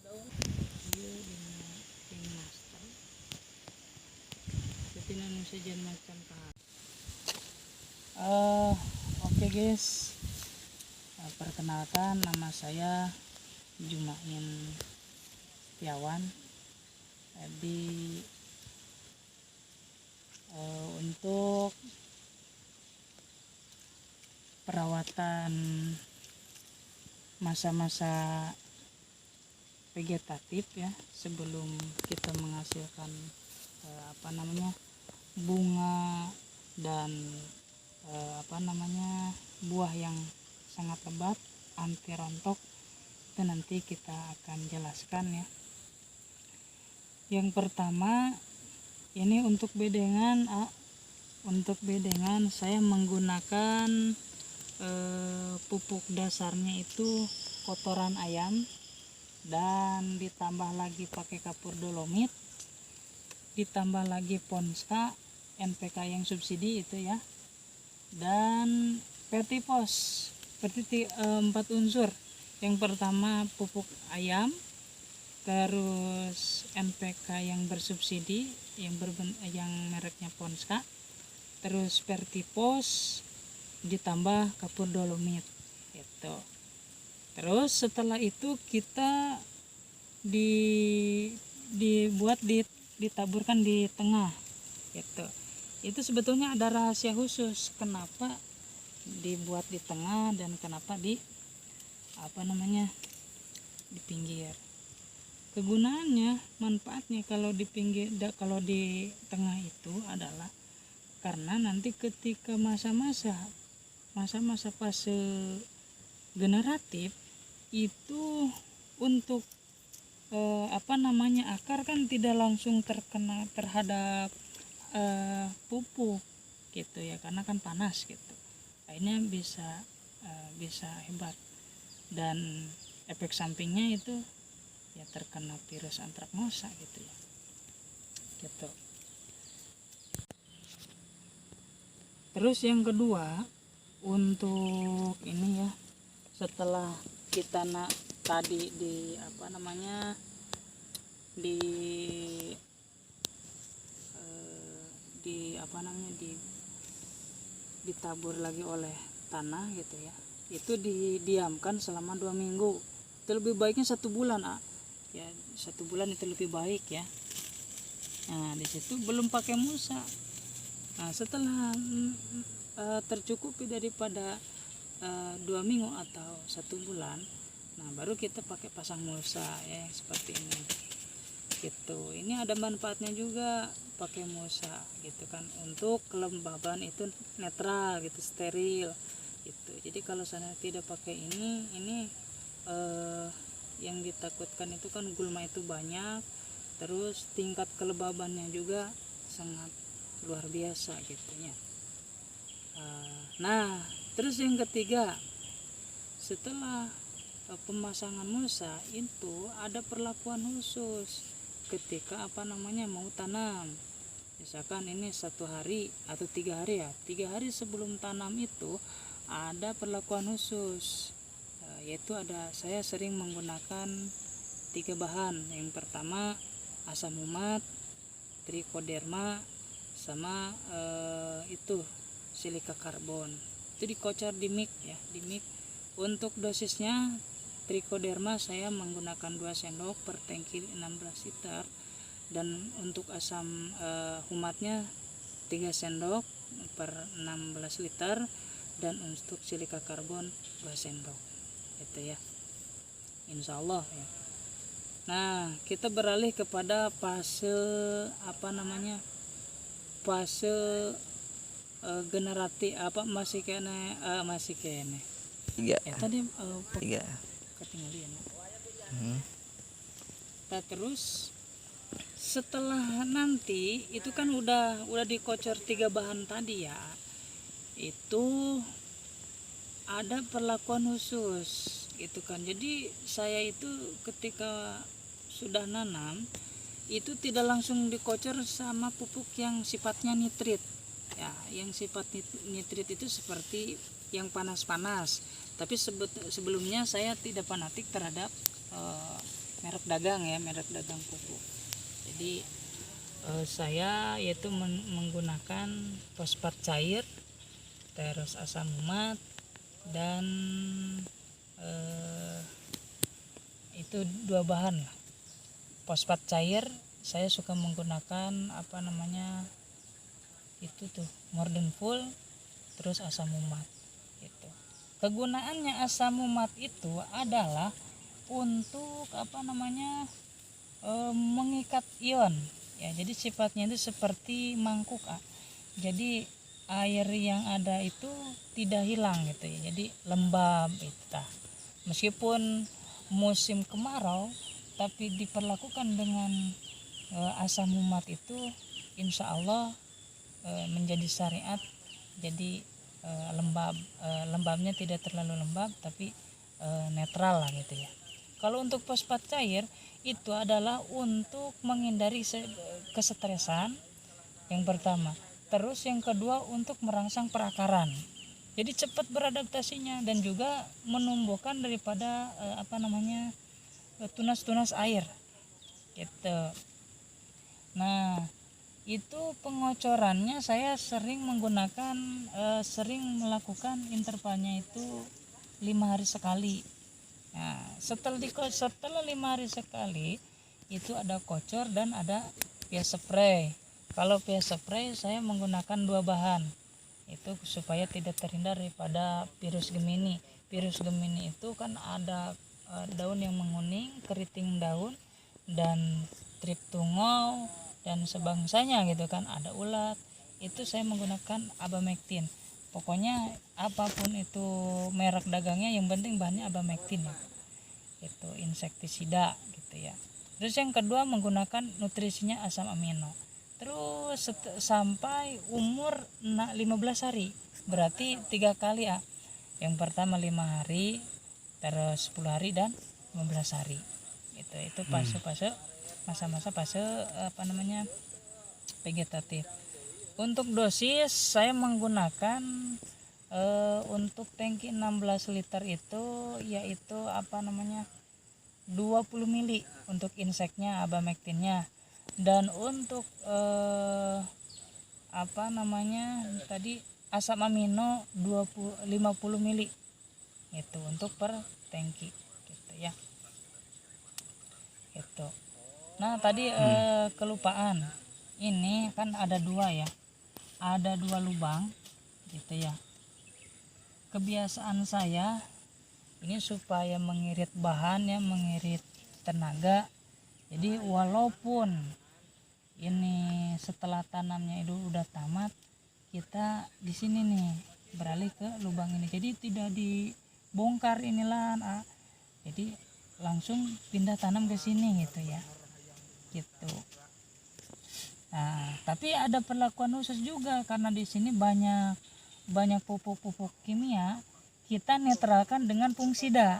Iya dengan ting master. Jadi nanu saja macam kahar. Oke guys. Perkenalkan, nama saya Jumain Setiawan. Jadi untuk perawatan masa-masa vegetatif ya, sebelum kita menghasilkan bunga dan buah yang sangat lebat, anti rontok, itu nanti kita akan jelaskan ya. Yang pertama ini untuk bedengan. Untuk bedengan saya menggunakan pupuk dasarnya itu kotoran ayam, dan ditambah lagi pakai kapur dolomit, ditambah lagi Ponska NPK yang subsidi itu ya, dan Vertifos seperti 4 unsur. Yang pertama pupuk ayam, terus NPK yang bersubsidi yang mereknya Ponska, terus Vertifos, ditambah kapur dolomit itu. Terus setelah itu kita ditaburkan di tengah gitu. Itu sebetulnya ada rahasia khusus kenapa dibuat di tengah dan kenapa di pinggir. Kegunaannya, manfaatnya kalau di pinggir, kalau di tengah itu adalah karena nanti ketika masa-masa fase generatif itu untuk akar kan tidak langsung terkena terhadap pupuk gitu ya, karena kan panas gitu. Akhirnya bisa hebat, dan efek sampingnya itu ya terkena virus antraknosa gitu ya gitu. Terus yang kedua, untuk ini ya, setelah kita tadi ditabur lagi oleh tanah gitu ya, itu didiamkan selama 2 minggu. Itu lebih baiknya 1 bulan ya, 1 bulan itu lebih baik ya. Nah di situ belum pakai musa. Nah setelah tercukupi daripada 2 minggu atau 1 bulan, nah baru kita pakai pasang mulsa ya, seperti ini gitu. Ini ada manfaatnya juga pakai mulsa gitu kan, untuk kelembaban itu netral gitu, steril gitu. Jadi kalau sana tidak pakai ini yang ditakutkan itu kan gulma itu banyak, terus tingkat kelembabannya juga sangat luar biasa gitu ya. Nah terus yang ketiga, setelah pemasangan mulsa itu ada perlakuan khusus ketika mau tanam. Misalkan ini 1 hari atau 3 hari ya, 3 hari sebelum tanam itu ada perlakuan khusus, yaitu saya sering menggunakan 3 bahan. Yang pertama asam umat, trichoderma, sama silika karbon. Itu dikocor di mix ya, di mix. Untuk dosisnya, trichoderma saya menggunakan 2 sendok per tangki 16 liter, dan untuk asam umatnya 3 sendok per 16 liter, dan untuk silika karbon 2 sendok itu ya, insya Allah ya. Nah kita beralih kepada fase fase generasi masih kene Tiga. ya tadi Tiga. ketinggalan. Nah terus setelah nanti itu kan udah dikocor 3 bahan tadi ya, itu ada perlakuan khusus gitu kan. Jadi saya itu ketika sudah nanam itu tidak langsung dikocor sama pupuk yang sifatnya nitrit ya. Yang sifat nitrit itu seperti yang panas-panas, tapi sebelumnya saya tidak fanatik terhadap merek dagang pupuk. Jadi saya yaitu menggunakan fosfat cair, terus asam umat, dan itu 2 bahan lah. Fosfat cair saya suka menggunakan itu tuh Morden Full, terus asam umat gitu. Kegunaannya asam umat itu adalah untuk mengikat ion ya, jadi sifatnya itu seperti mangkuk. Jadi air yang ada itu tidak hilang gitu ya, jadi lembab itu. Meskipun musim kemarau tapi diperlakukan dengan asam umat itu insya Allah menjadi syariat. Jadi lembabnya tidak terlalu lembab tapi netral lah gitu ya. Kalau untuk fosfat cair itu adalah untuk menghindari kesetresan yang pertama, terus yang kedua untuk merangsang perakaran, jadi cepat beradaptasinya dan juga menumbuhkan daripada tunas-tunas air gitu. Nah itu pengocorannya saya sering melakukan intervalnya itu 5 hari sekali. Nah, setelah 5 hari sekali itu ada kocor dan ada pH spray. Kalau pH spray saya menggunakan 2 bahan. Itu supaya tidak terhindar daripada virus Gemini. Virus Gemini itu kan ada daun yang menguning, keriting daun, dan trip tungau dan sebangsanya gitu kan, ada ulat. Itu saya menggunakan abamectin. Pokoknya apapun itu merek dagangnya yang penting bahannya abamectin ya. Itu insektisida gitu ya. Terus yang kedua menggunakan nutrisinya asam amino. Terus sampai umur 15 hari. Berarti 3 kali ya. Yang pertama 5 hari, terus 10 hari dan 15 hari. Itu fase-fase masa-masa fase vegetatif. Untuk dosis saya menggunakan untuk tangki 16 liter itu yaitu 20 mili untuk inseknya, abamectinnya, dan untuk tadi asam amino 50 mili itu untuk per tangki gitu ya. Itu. Nah tadi kelupaan, ini kan ada 2 ya, ada 2 lubang gitu ya. Kebiasaan saya ini supaya mengirit bahan ya, mengirit tenaga. Jadi walaupun ini setelah tanamnya itu udah tamat, kita di sini nih beralih ke lubang ini. Jadi tidak dibongkar inilah, jadi langsung pindah tanam ke sini gitu ya. Gitu. Nah, tapi ada perlakuan khusus juga karena di sini banyak pupuk-pupuk kimia, kita netralkan dengan fungsida.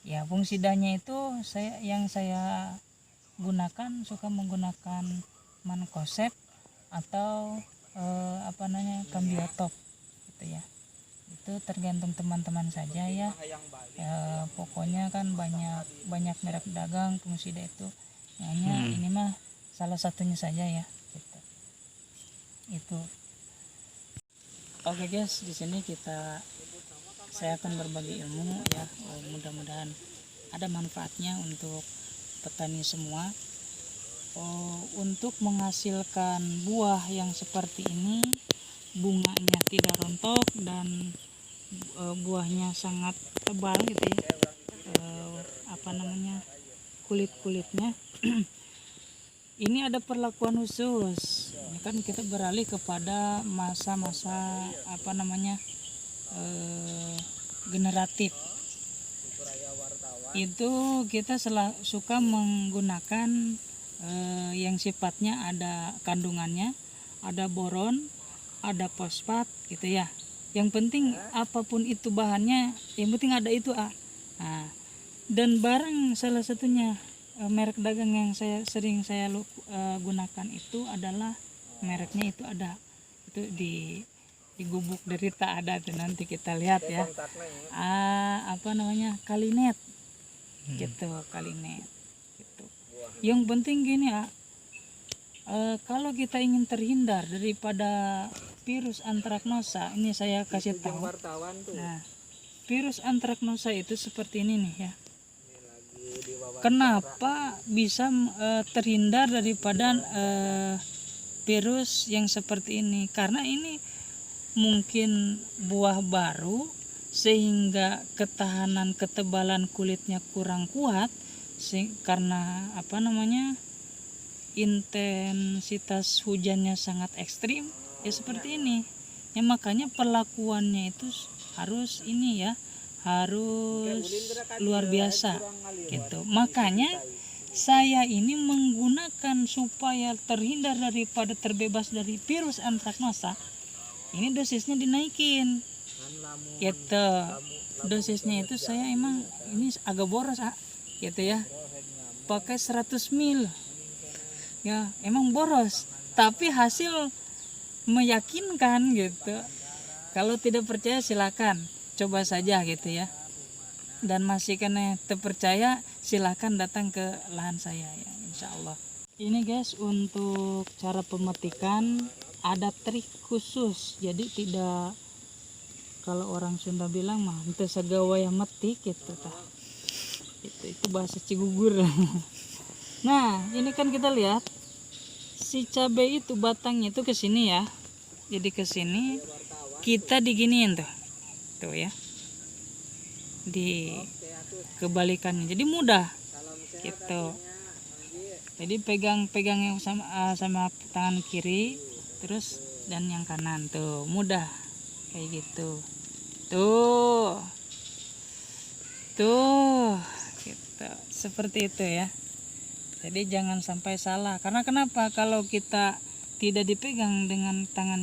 Ya, fungsidanya itu saya gunakan, suka menggunakan mankosep atau kambiotop gitu ya. Itu tergantung teman-teman saja ya. Pokoknya kan banyak merek dagang fungsida itu. Hanya ini mah salah satunya saja ya gitu. Itu. Oke guys, di sini saya akan berbagi ilmu ya. Mudah-mudahan ada manfaatnya untuk petani semua. Untuk menghasilkan buah yang seperti ini, bunganya tidak rontok dan buahnya sangat tebal gitu ya. Kulit-kulitnya. Ini ada perlakuan khusus. Ini kan kita beralih kepada masa-masa generatif. Itu kita suka menggunakan yang sifatnya ada kandungannya, ada boron, ada fosfat gitu ya. Yang penting apapun itu bahannya, yang penting ada itu. Nah, dan barang salah satunya merek dagang yang sering saya gunakan itu adalah mereknya itu ada itu di gubuk derita ada tuh, nanti kita lihat ya. Kalinet gitu, Kalinet. Yang penting gini ya, kalau kita ingin terhindar daripada virus antraknosa, ini saya kasih tahu. Nah, virus antraknosa itu seperti ini nih ya. Kenapa bisa terhindar daripada virus yang seperti ini? Karena ini mungkin buah baru sehingga ketahanan ketebalan kulitnya kurang kuat karena intensitas hujannya sangat ekstrim ya seperti ini ya, makanya perlakuannya itu harus ini ya, harus luar biasa gitu. Makanya saya ini menggunakan supaya terhindar daripada terbebas dari virus antraknosa, ini dosisnya dinaikin gitu. Dosisnya itu saya emang ini agak boros gitu ya, pakai 100 ml ya, emang boros tapi hasil meyakinkan gitu. Kalau tidak percaya silakan coba saja gitu ya, dan masih kena terpercaya silakan datang ke lahan saya ya, insya Allah. Ini guys, untuk cara pemetikan ada trik khusus, jadi tidak, kalau orang Sunda bilang mah ente sagawaya metik gitu tah. Itu bahasa Cigugur. Nah, ini kan kita lihat si cabai itu batangnya itu ke sini ya. Jadi ke sini kita diginiin tuh. Tuh ya. Di kebalikannya. Jadi mudah. Gitu. Jadi pegang yang sama tangan kiri terus dan yang kanan tuh, mudah. Kayak gitu. Tuh. Gitu. Seperti itu ya. Jadi jangan sampai salah. Karena kenapa? Kalau kita tidak dipegang dengan tangan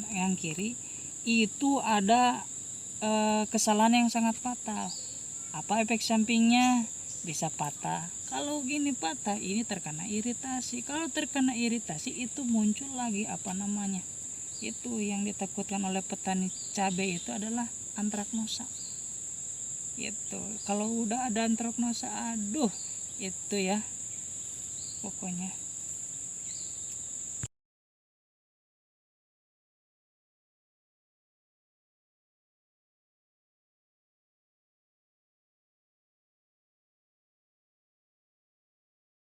yang kiri, itu ada kesalahan yang sangat fatal. Apa efek sampingnya? Bisa patah. Kalau gini patah, ini terkena iritasi. Kalau terkena iritasi itu muncul lagi itu yang ditakutkan oleh petani cabai itu adalah antraknosa. Itu kalau udah ada antraknosa, aduh itu ya pokoknya